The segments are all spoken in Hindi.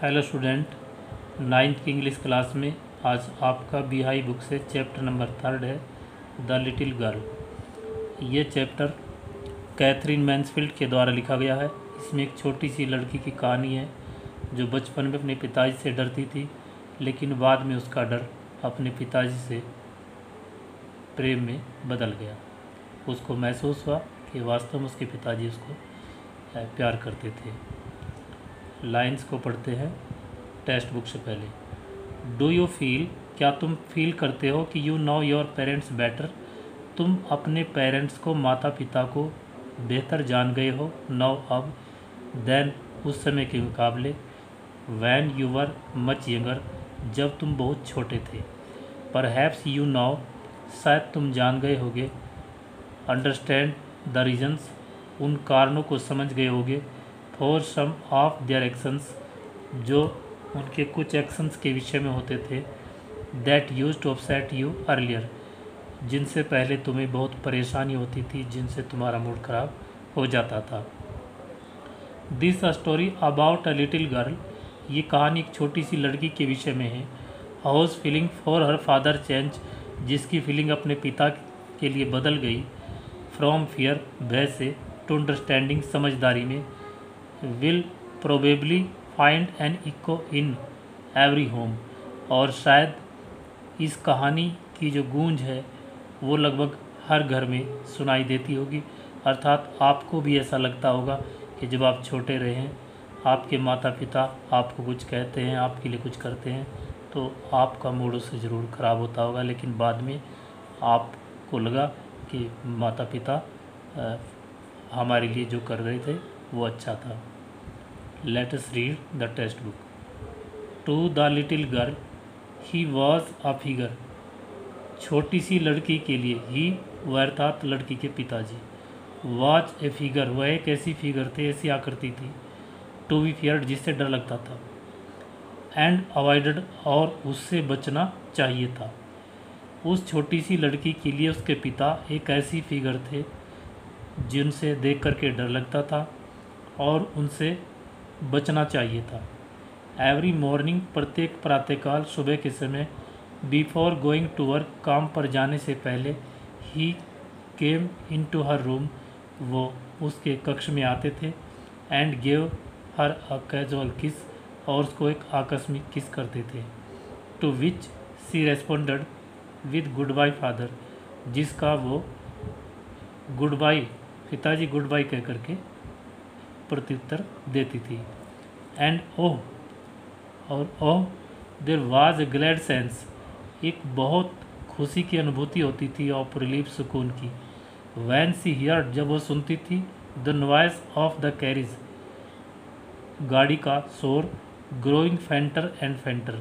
हेलो स्टूडेंट, नाइन्थ की इंग्लिश क्लास में आज आपका बिहाई बुक से चैप्टर नंबर 3 है द लिटिल गर्ल। ये चैप्टर कैथरीन मैन्सफील्ड के द्वारा लिखा गया है। इसमें एक छोटी सी लड़की की कहानी है जो बचपन में अपने पिताजी से डरती थी, लेकिन बाद में उसका डर अपने पिताजी से प्रेम में बदल गया। उसको महसूस हुआ कि वास्तव में उसके पिताजी उसको प्यार करते थे। लाइंस को पढ़ते हैं टेक्स्ट बुक से पहले। डू यू फील, क्या तुम फील करते हो कि you know your parents better, तुम अपने पेरेंट्स को, माता पिता को बेहतर जान गए हो नो अब, देन उस समय के मुकाबले, when you were much younger, जब तुम बहुत छोटे थे। परहैप्स यू नो, शायद तुम जान गए होगे, अंडरस्टैंड द रीजन्स, उन कारणों को समझ गए होगे, for some of their actions, जो उनके कुछ एक्शंस के विषय में होते थे, that use to upset you earlier, जिनसे पहले तुम्हें बहुत परेशानी होती थी, जिनसे तुम्हारा मूड खराब हो जाता था। This story about a little girl, ये कहानी एक छोटी सी लड़की के विषय में है। House feeling for her father change, जिसकी फीलिंग अपने पिता के लिए बदल गई, फ्रॉम फियर, भय से, टू अंडरस्टैंडिंग, समझदारी में, will probably find an echo in every home, और शायद इस कहानी की जो गूंज है वो लगभग हर घर में सुनाई देती होगी। अर्थात आपको भी ऐसा लगता होगा कि जब आप छोटे रहे हैं, आपके माता पिता आपको कुछ कहते हैं, आपके लिए कुछ करते हैं, तो आपका मूड उससे ज़रूर ख़राब होता होगा, लेकिन बाद में आपको लगा कि माता पिता हमारे लिए जो कर रहे थे वो अच्छा था। Let us read the text book. To the little girl, he was a figure. छोटी सी लड़की के लिए ही अर्थात लड़की के पिताजी, was a figure, वह एक ऐसी फिगर थे, ऐसी आकृति थी, to be feared, जिससे डर लगता था, and avoided, और उससे बचना चाहिए था। उस छोटी सी लड़की के लिए उसके पिता एक ऐसी फिगर थे जिनसे देख करके डर लगता था और उनसे बचना चाहिए था। एवरी मॉर्निंग, प्रत्येक प्रातःकाल, सुबह के समय, बिफोर गोइंग टू वर्क, काम पर जाने से पहले, ही केम इन टू हर रूम, वो उसके कक्ष में आते थे, and gave her a casual kiss, और उसको एक आकस्मिक किस करते थे, to which she responded with goodbye father, जिसका वो गुड बाय, पिताजी गुड बाय कह करके प्रत्युत्तर देती थी। एंड ओह, और oh, there was a glad sense, एक बहुत खुशी की अनुभूति होती थी, ऑफ रिलीफ, सुकून की, वैन सी हियर्ड, जब वो सुनती थी, the noise of the carriage, गाड़ी का शोर, ग्रोइंग फेंटर एंड फेंटर,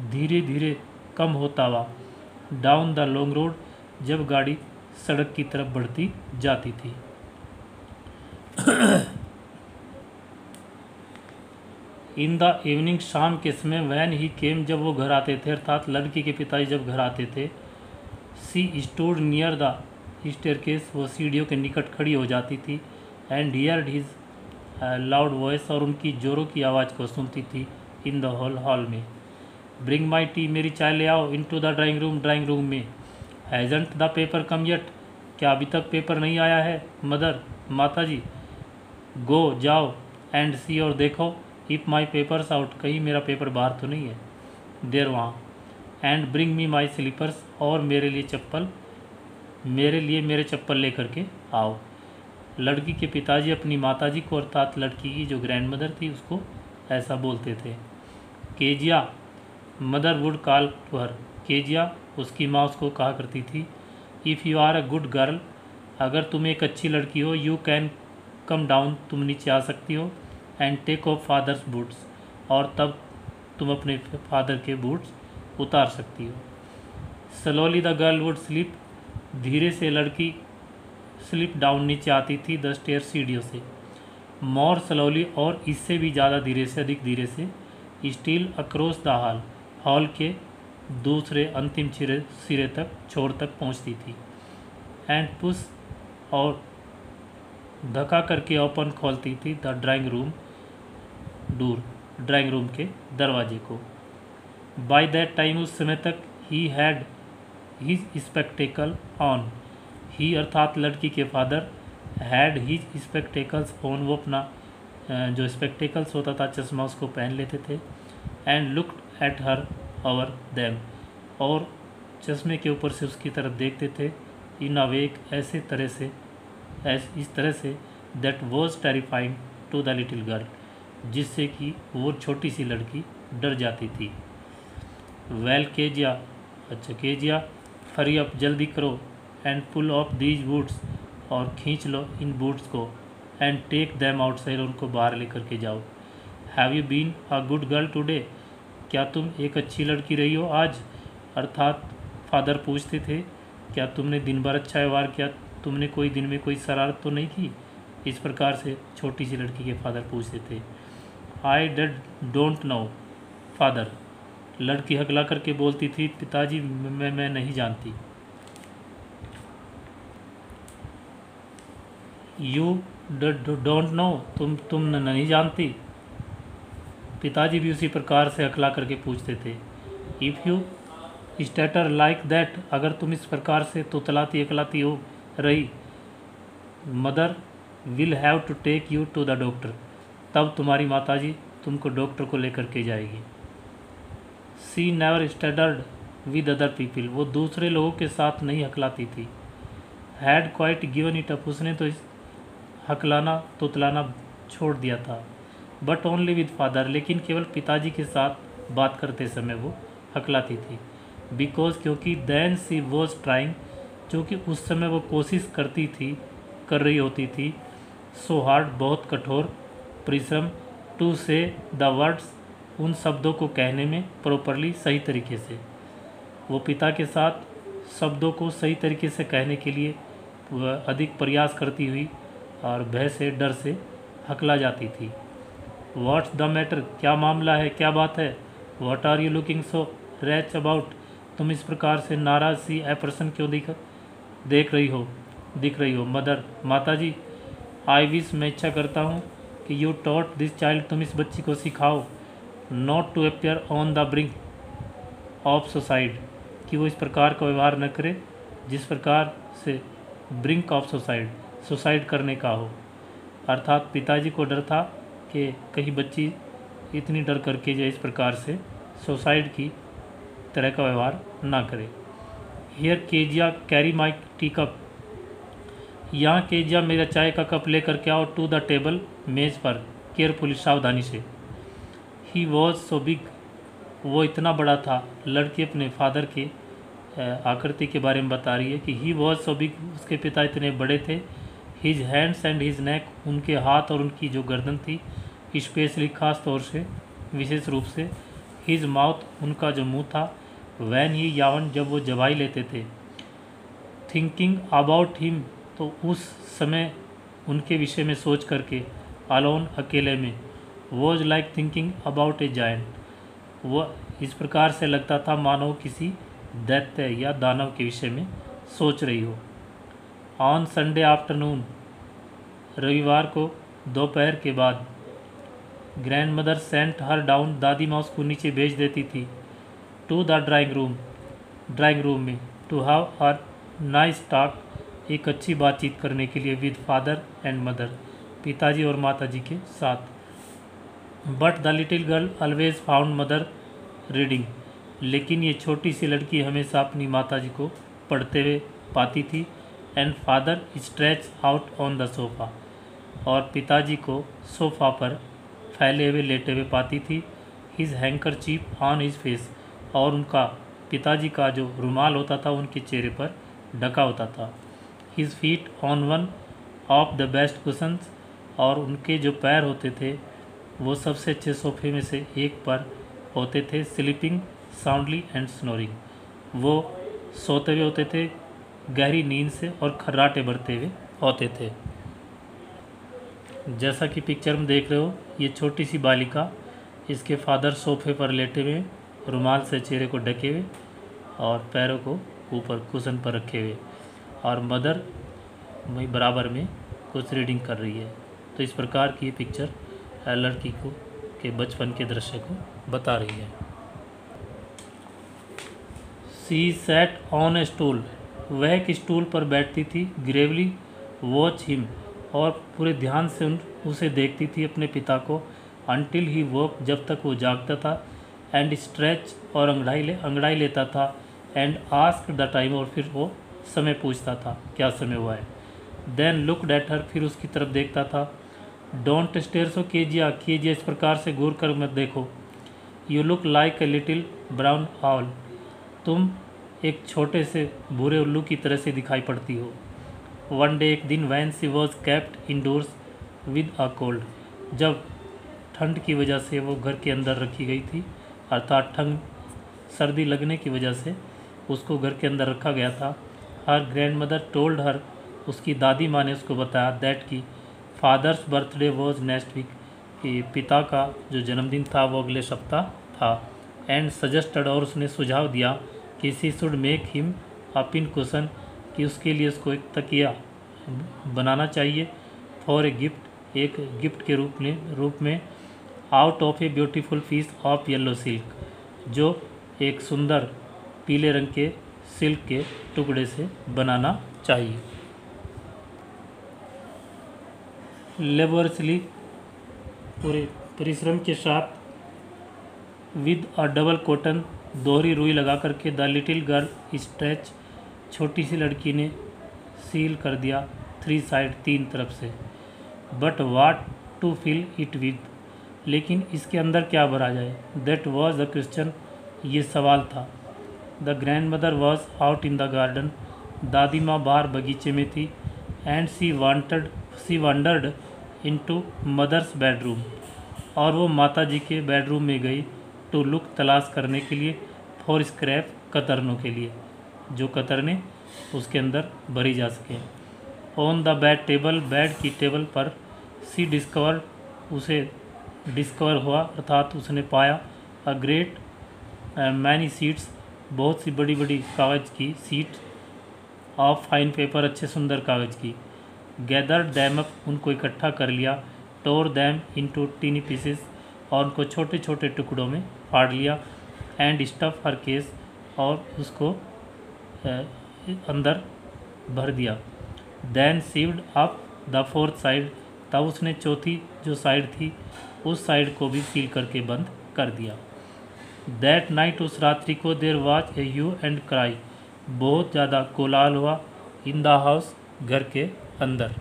धीरे धीरे कम होता हुआ, डाउन द लॉन्ग रोड, जब गाड़ी सड़क की तरफ बढ़ती जाती थी। इन द इवनिंग, शाम के समय, वैन ही केम, जब वो घर आते थे, अर्थात लड़की के पिताजी जब घर आते थे, सी स्टूड नियर द स्टेयरकेस, वो सीढ़ियों के निकट खड़ी हो जाती थी, and heard his loud voice, और उनकी जोरों की आवाज़ को सुनती थी, इन द हॉल में। ब्रिंग माई टी, मेरी चाय ले आओ, इन टू द ड्राइंग रूम में। Hasn't the paper come yet, क्या अभी तक पेपर नहीं आया है, मदर, माता जी। गो, जाओ, एंड सी, और देखो, इफ़ माई पेपर्स आउट, कहीं मेरा पेपर बाहर तो नहीं है, देर, वहाँ, and bring me my slippers, और मेरे लिए चप्पल, मेरे चप्पल ले करके आओ। लड़की के पिताजी अपनी माताजी को, अर्थात लड़की की जो ग्रैंड मदर थी, उसको ऐसा बोलते थे। Kezia, mother would call to her, Kezia, उसकी माँ उसको कहा करती थी, if you are a good girl, अगर तुम एक अच्छी लड़की हो, यू कैन कम डाउन, तुम नीचे आ सकती हो, and take off father's boots, और तब तुम अपने फादर के बूट्स उतार सकती हो। Slowly the girl would slip, धीरे से लड़की स्लिप डाउन, नीचे आती थी, द स्टेयर, सीढ़ियों से। मोर स्लोली, और इससे भी ज़्यादा धीरे से, अधिक धीरे से, steel across the hall, hall के दूसरे अंतिम सिरे तक, छोर तक पहुंचती थी। एंड पुश, और धक्का करके ओपन खोलती थी, the drawing room door, drawing room के दरवाजे को। बाय दैट टाइम उस समय तक he had his spectacle on. He अर्थात लड़की के father had his spectacles on, वो अपना जो स्पेक्टेकल्स होता था चश्मा उसको पहन लेते थे। And looked at her over them, और चश्मे के ऊपर से उसकी तरफ देखते थे। इन अ वे, इस तरह से that was terrifying to the little girl, जिससे कि वो छोटी सी लड़की डर जाती थी। वेल केजिया, अच्छा केजिया, हरी अप, जल्दी करो, and pull off these boots, और खींच लो इन बूट्स को, एंड टेक दैम आउटसाइड, उनको बाहर लेकर के जाओ। Have you been a good girl today, क्या तुम एक अच्छी लड़की रही हो आज? अर्थात फादर पूछते थे क्या तुमने दिन भर अच्छा व्यवहार किया, तुमने कोई दिन में कोई शरारत तो नहीं की? इस प्रकार से छोटी सी लड़की के फादर पूछते थे। आई डोंट नो फादर, लड़की हकला करके बोलती थी, पिताजी मैं नहीं जानती। यू डोंट नो, तुम नहीं जानती। पिताजी भी उसी प्रकार से हकला करके पूछते थे। If you stutter like that, अगर तुम इस प्रकार से तुतलाती अकलाती हो रही, mother will have to take you to the doctor, तब तुम्हारी माताजी तुमको डॉक्टर को लेकर के जाएगी। She never stuttered with other people, वो दूसरे लोगों के साथ नहीं हकलाती थी। Had quite given it up, उसने तो हकलाना तुतलाना छोड़ दिया था। बट ओनली विद फादर, लेकिन केवल पिताजी के साथ बात करते समय वो हकलाती थी। बिकॉज, क्योंकि देन सी वॉज ट्राइंग, क्योंकि उस समय वो कोशिश कर रही होती थी। सो हार्ड, बहुत कठोर परिश्रम, टू से द वर्ड्स, उन शब्दों को कहने में, प्रॉपरली, सही तरीके से। वो पिता के साथ शब्दों को सही तरीके से कहने के लिए वह अधिक प्रयास करती हुई और भय से, डर से हकला जाती थी। व्हाट्स द मैटर, क्या मामला है, क्या बात है? What are you looking so wretch about, तुम इस प्रकार से नाराज सी एप्रसन क्यों दिख रही हो? मदर, माताजी, आई विश, मैं इच्छा करता हूँ कि यू टॉट दिस चाइल्ड, तुम इस बच्ची को सिखाओ, not to appear on the brink of suicide, कि वो इस प्रकार का व्यवहार न करे जिस प्रकार से ब्रिंक ऑफ सुसाइड करने का हो। अर्थात पिताजी को डर था कि कहीं बच्ची इतनी डर करके जो इस प्रकार से सुसाइड की तरह का व्यवहार ना करे। Here Kezia carry my tea cup, यहाँ केजिया मेरा चाय का कप लेकर के आओ, टू द टेबल, मेज़ पर, केयरफुली, सावधानी से। ही वॉज सो बिग, वो इतना बड़ा था। लड़की अपने फादर के आकृति के बारे में बता रही है कि ही वॉज सो बिग, उसके पिता इतने बड़े थे। His hands and his neck, उनके हाथ और उनकी जो गर्दन थी, स्पेशली, खास तौर से, विशेष रूप से। हिज माउथ, उनका जो मुंह था। वैन ही यावन, जब वो जबाई लेते थे। थिंकिंग अबाउट हिम, तो उस समय उनके विषय में सोच करके, अलोन, अकेले में। Was like thinking about A giant, वो इस प्रकार से लगता था मानो किसी दैत्य या दानव के विषय में सोच रही हो। ऑन संडे आफ्टरनून, रविवार को दोपहर के बाद। Grandmother sent her down, दादी माँ उसको नीचे भेज देती थी। टू द ड्राइंग रूम में, to have a nice talk, एक अच्छी बातचीत करने के लिए, विद फादर एंड मदर, पिताजी और माताजी के साथ। But the little girl always found mother reading, लेकिन ये छोटी सी लड़की हमेशा अपनी माताजी को पढ़ते हुए पाती थी। And father stretch out on the sofa, और पिताजी को सोफ़ा पर फैले हुए लेटे हुए पाती थी। His handkerchief on his face, और उनका पिताजी का जो रुमाल होता था उनके चेहरे पर ढका होता था। His feet on one of the best cushions, और उनके जो पैर होते थे वो सबसे अच्छे सोफे में से एक पर होते थे। स्लीपिंग साउंडली एंड स्नोरिंग, वो सोते हुए होते थे गहरी नींद से और खर्राटे भरते हुए होते थे। जैसा कि पिक्चर में देख रहे हो, ये छोटी सी बालिका, इसके फादर सोफे पर लेटे हुए, रुमाल से चेहरे को ढके हुए और पैरों को ऊपर कुशन पर रखे हुए, और मदर वही बराबर में कुछ रीडिंग कर रही है। तो इस प्रकार की ये पिक्चर लड़की के बचपन के दृश्य को बता रही है। She sat on a stool, वह एक स्टूल पर बैठती थी। ग्रेवली वॉच हिम, और पूरे ध्यान से उसे देखती थी, अपने पिता को। अनटिल ही वोक, जब तक वो जागता था। एंड स्ट्रेच, और अंगड़ाई लेता था। एंड आस्क द टाइम, और फिर वो समय पूछता था क्या समय हुआ है। देन लुकड एट हर, फिर उसकी तरफ देखता था। डोंट स्टेयर सो केजिया, इस प्रकार से घूर कर मत देखो। You look like a little brown owl, तुम एक छोटे से भूरे उल्लू की तरह से दिखाई पड़ती हो। वन डे, एक दिन, when she was kept indoors with a cold, जब ठंड की वजह से वो घर के अंदर रखी गई थी, अर्थात ठंड सर्दी लगने की वजह से उसको घर के अंदर रखा गया था। Her grandmother told her, उसकी दादी माँ ने उसको बताया, दैट की father's birthday was next week, कि पिता का जो जन्मदिन था वो अगले सप्ताह था। एंड सजेस्टेड, और उसने सुझाव दिया कि she should make him a pin cushion, कि उसके लिए उसको एक तकिया बनाना चाहिए। फॉर ए गिफ्ट, एक गिफ्ट के रूप में out of a beautiful piece of yellow silk, जो एक सुंदर पीले रंग के सिल्क के टुकड़े से बनाना चाहिए। लेबोरसली, पूरे परिश्रम के साथ। विद अ डबल कॉटन, दोहरी रुई लगा करके। द लिटिल गर्ल स्ट्रेच, छोटी सी लड़की ने सील कर दिया। 3 साइड, 3 तरफ से। But what to fill it with, लेकिन इसके अंदर क्या भरा जाए। दैट वॉज द क्वेश्चन, ये सवाल था। The grandmother was out in the garden, दादी माँ बाहर बगीचे में थी। And she wandered into mother's bedroom, और वो माता जी के बेडरूम में गई। टू लुक, तलाश करने के लिए। फॉर स्क्रैप, कतरनों के लिए, जो कतरने उसके अंदर भरी जा सकें। On the bed table, bed की टेबल पर। सी डिस्कवर्ड, उसे डिस्कवर हुआ, अर्थात उसने पाया। अ ग्रेट मैनी सीट्स, बहुत सी बड़ी बड़ी कागज़ की सीट। ऑफ फाइन पेपर, अच्छे सुंदर कागज़ की। गैदर्ड दैम अप, उनको इकट्ठा कर लिया। टोर दैम इनटू टीनी पीसेस, और उनको छोटे छोटे टुकड़ों में फाड़ लिया। एंड स्टफ हर केस, और उसको अंदर भर दिया। Then sewed up the fourth side, तब उसने चौथी जो साइड थी उस साइड को भी सील करके बंद कर दिया। दैट नाइट, उस रात्रि को। There was a hue and cry, बहुत ज़्यादा कोलाहल हुआ। इन द हाउस, घर के अंदर।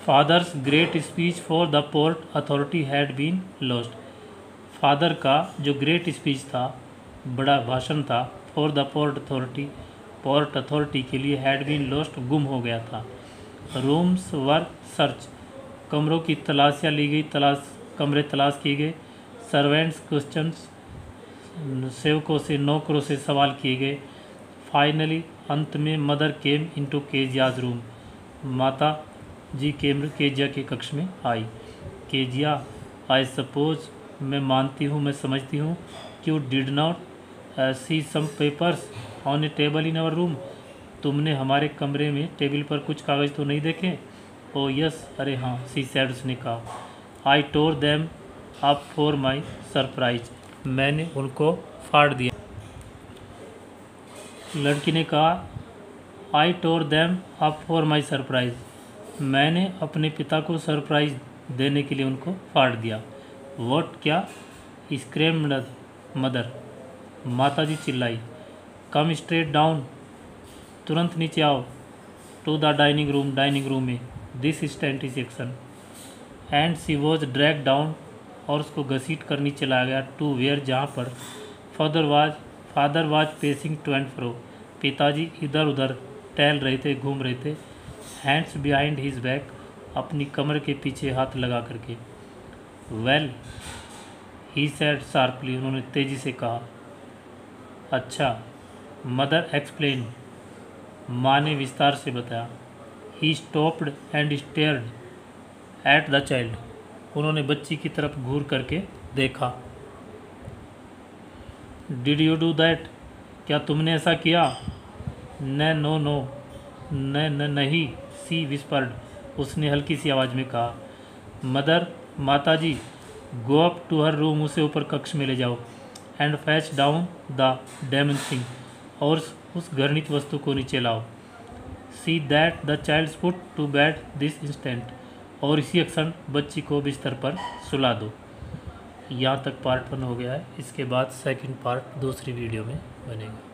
Father's great speech for the port authority had been lost, father का जो ग्रेट स्पीच था, बड़ा भाषण था। फॉर द पोर्ट अथॉरिटी के लिए। हैड बीन लॉस्ट, गुम हो गया था। रूम्स वर सर्च, कमरों की तलाशियाँ ली गई, कमरे तलाश किए गए। सर्वेंट्स क्वेश्चंस, सेवकों से, नौकरों से सवाल किए गए। फाइनली, अंत में। Mother came into Keziah's room, माता जी केजिया के कक्ष में आई। केजिया, आई सपोज, मैं मानती हूँ, मैं समझती हूँ। You did not see some papers on a table in our room, तुमने हमारे कमरे में टेबल पर कुछ कागज़ तो नहीं देखे। ओ यस, अरे हाँ, सी सैड, उसने कहा। I tore them up for my surprise, मैंने उनको फाड़ दिया। लड़की ने कहा, I tore them up for my surprise, मैंने अपने पिता को सरप्राइज देने के लिए उनको फाड़ दिया। वॉट, क्या। स्क्रेम्ड मदर, माता जी चिल्लाई। कम स्ट्रेट डाउन, तुरंत नीचे आओ। टू द डाइनिंग रूम में। This stand is action. And she was drag down, और उसको घसीट कर नीचे लाया गया। टू वेयर, जहाँ पर। Father was pacing to and fro, पिताजी इधर उधर टहल रहे थे, घूम रहे थे। हैंड्स बिहाइंड हिज बैक, अपनी कमर के पीछे हाथ लगा करके। वेल, ही सैड शार्पली, उन्होंने तेज़ी से कहा। अच्छा। मदर एक्सप्लेन, माँ ने विस्तार से बताया। He stopped and stared at the child, उन्होंने बच्ची की तरफ घूर करके देखा। डिड यू डू दैट, क्या तुमने ऐसा किया। नो, नहीं, सी विस्पर्ड, उसने हल्की सी आवाज़ में कहा। मदर, माताजी, go up to her room, उसे ऊपर कक्ष में ले जाओ। And fetch down the damned thing, और उस घृणित वस्तु को नीचे लाओ। See that the child put to bed this instant, और इसी क्षण बच्ची को बिस्तर पर सुला दो। यहाँ तक पार्ट 1 हो गया है। इसके बाद सेकंड पार्ट दूसरी वीडियो में बनेगा।